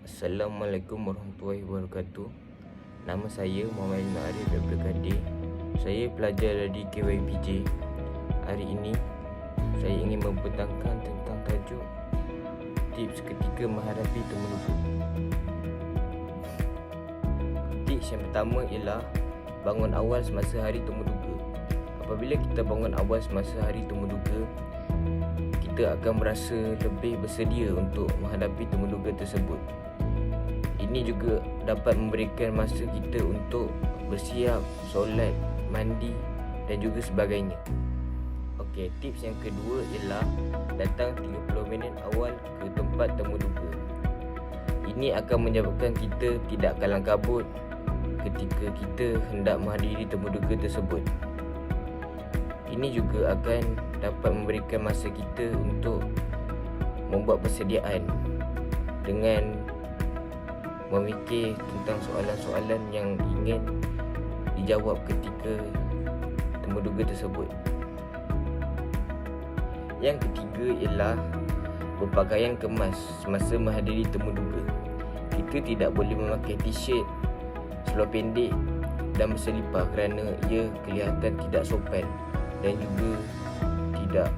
Assalamualaikum warahmatullahi wabarakatuh. Nama saya Muhammad Ibn Arif Abdul Kadir. Saya pelajar dari KYPJ. Hari ini saya ingin membentangkan tentang tajuk tips ketika menghadapi temuduga. Tips yang pertama ialah bangun awal semasa hari temuduga. Apabila kita bangun awal semasa hari temuduga, kita akan merasa lebih bersedia untuk menghadapi temuduga tersebut. Ini juga dapat memberikan masa kita untuk bersiap, solat, mandi dan juga sebagainya. Okey, tips yang kedua ialah datang 30 minit awal ke tempat temuduga. Ini akan menyebabkan kita tidak kalang kabut ketika kita hendak menghadiri temuduga tersebut. Ini juga akan dapat memberikan masa kita untuk membuat persediaan dengan memikir tentang soalan-soalan yang ingin dijawab ketika temuduga tersebut. Yang ketiga ialah berpakaian kemas semasa menghadiri temuduga. Kita tidak boleh memakai t-shirt, seluar pendek dan berselipar kerana ia kelihatan tidak sopan dan juga tidak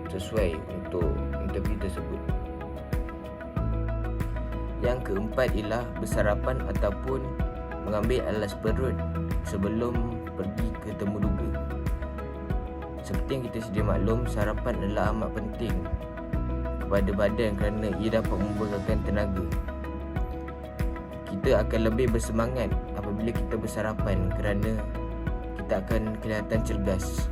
sesuai untuk interview tersebut. Yang keempat ialah bersarapan ataupun mengambil alas perut sebelum pergi ke temuduga. Seperti yang kita sedia maklum, sarapan adalah amat penting kepada badan kerana ia dapat memberikan tenaga. Kita akan lebih bersemangat apabila kita bersarapan kerana kita akan kelihatan cergas.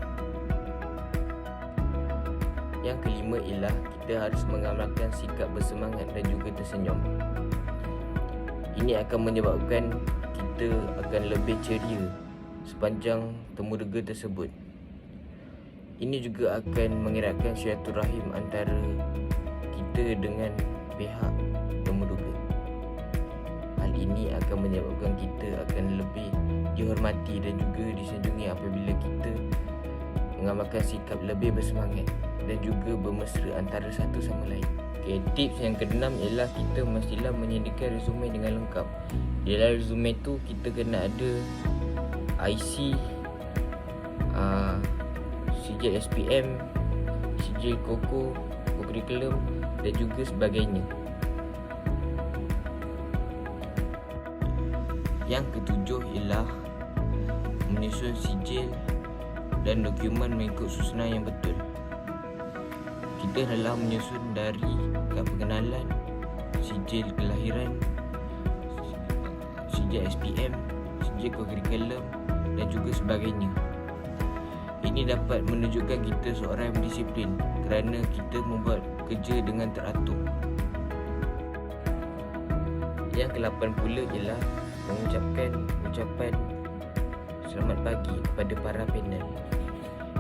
Yang kelima ialah kita harus mengamalkan sikap bersemangat dan juga tersenyum. Ini akan menyebabkan kita akan lebih ceria sepanjang temuduga tersebut. Ini juga akan mengeratkan silaturahim antara kita dengan pihak temuduga. Hal ini akan menyebabkan kita akan lebih dihormati dan juga disanjungi apabila kita mengamalkan sikap lebih bersemangat dan juga bermesra antara satu sama lain. Okay, tips yang keenam ialah kita mestilah menyediakan resume dengan lengkap. Di dalam resume tu kita kena ada IC, sijil SPM, sijil KOKO, kurikulum dan juga sebagainya. Yang ketujuh ialah menyusun sijil dan dokumen mengikut susunan yang betul. Kita adalah menyusun dari kad pengenalan, sijil kelahiran, sijil SPM, sijil kurikulum dan juga sebagainya. Ini dapat menunjukkan kita seorang yang berdisiplin kerana kita membuat kerja dengan teratur. Yang ke-8 pula ialah mengucapkan ucapan selamat pagi kepada para panel.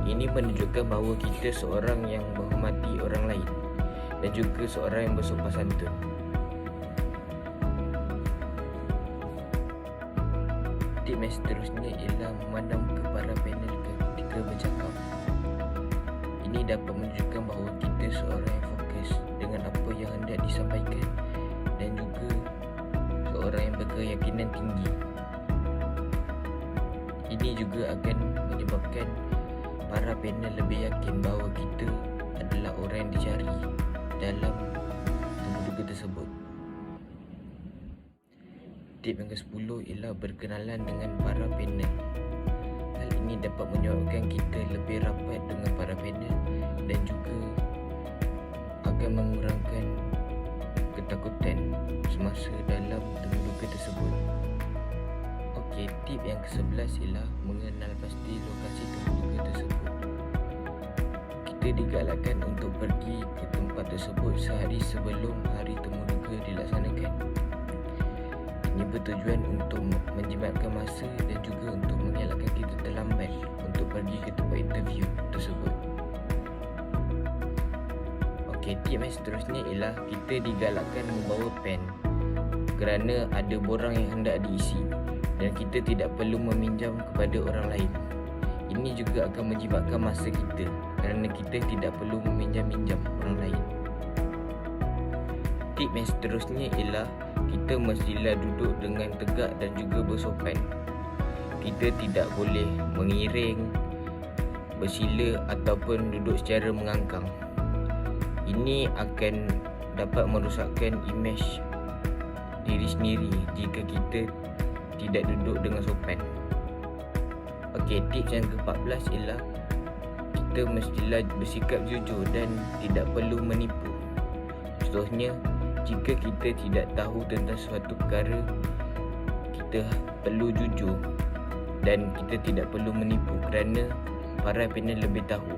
Ini menunjukkan bahawa kita seorang yang menghormati orang lain dan juga seorang yang bersopan santun. Tip yang seterusnya ialah memandang ke para panel ketika bercakap. Ini dapat menunjukkan bahawa kita seorang yang fokus dengan apa yang hendak disampaikan dan juga seorang yang berkeyakinan tinggi. Ini juga akan menyebabkan para panel lebih yakin bahawa kita adalah orang yang dicari dalam temuduga tersebut. Tip yang ke-10 ialah berkenalan dengan para panel. Hal ini dapat menyebabkan kita lebih rapat dengan para panel dan juga akan mengurangkan ketakutan semasa dalam temuduga tersebut. Okey, tip yang ke-11 ialah mengenal pasti lokasi temuduga tersebut. Kita digalakkan untuk pergi ke tempat tersebut sehari sebelum hari temuduga dilaksanakan. Ini bertujuan untuk menjimatkan masa dan juga untuk mengelakkan kita terlambat untuk pergi ke tempat interview tersebut. Okey, tip yang seterusnya ialah kita digalakkan membawa pen kerana ada borang yang hendak diisi dan kita tidak perlu meminjam kepada orang lain. Ini juga akan menjimatkan masa kita kerana kita tidak perlu meminjam-minjam orang lain. Tip yang seterusnya ialah kita mestilah duduk dengan tegak dan juga bersopan. Kita tidak boleh mengiring, bersila ataupun duduk secara mengangkang. Ini akan dapat merosakkan imej diri sendiri jika kita tidak duduk dengan sopan. Okey, tips yang ke-14 ialah kita mestilah bersikap jujur dan tidak perlu menipu. Contohnya, jika kita tidak tahu tentang suatu perkara, kita perlu jujur dan kita tidak perlu menipu kerana para panel lebih tahu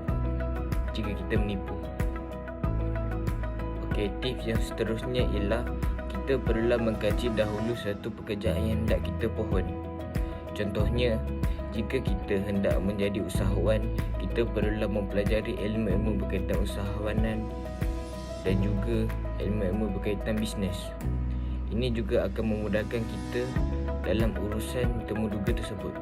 jika kita menipu. Okey, tips yang seterusnya ialah kita perlulah mengkaji dahulu suatu pekerjaan yang hendak kita pohon. Contohnya, jika kita hendak menjadi usahawan, kita perlulah mempelajari ilmu-ilmu berkaitan usahawanan dan juga ilmu-ilmu berkaitan bisnes. Ini juga akan memudahkan kita dalam urusan temuduga tersebut.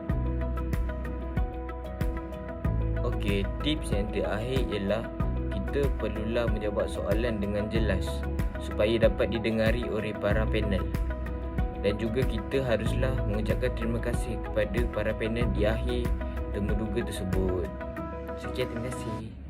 Okey, tips yang terakhir ialah kita perlulah menjawab soalan dengan jelas supaya dapat didengari oleh para panel. Dan juga kita haruslah mengucapkan terima kasih kepada para panel di akhir temuduga tersebut. Sekian, terima kasih.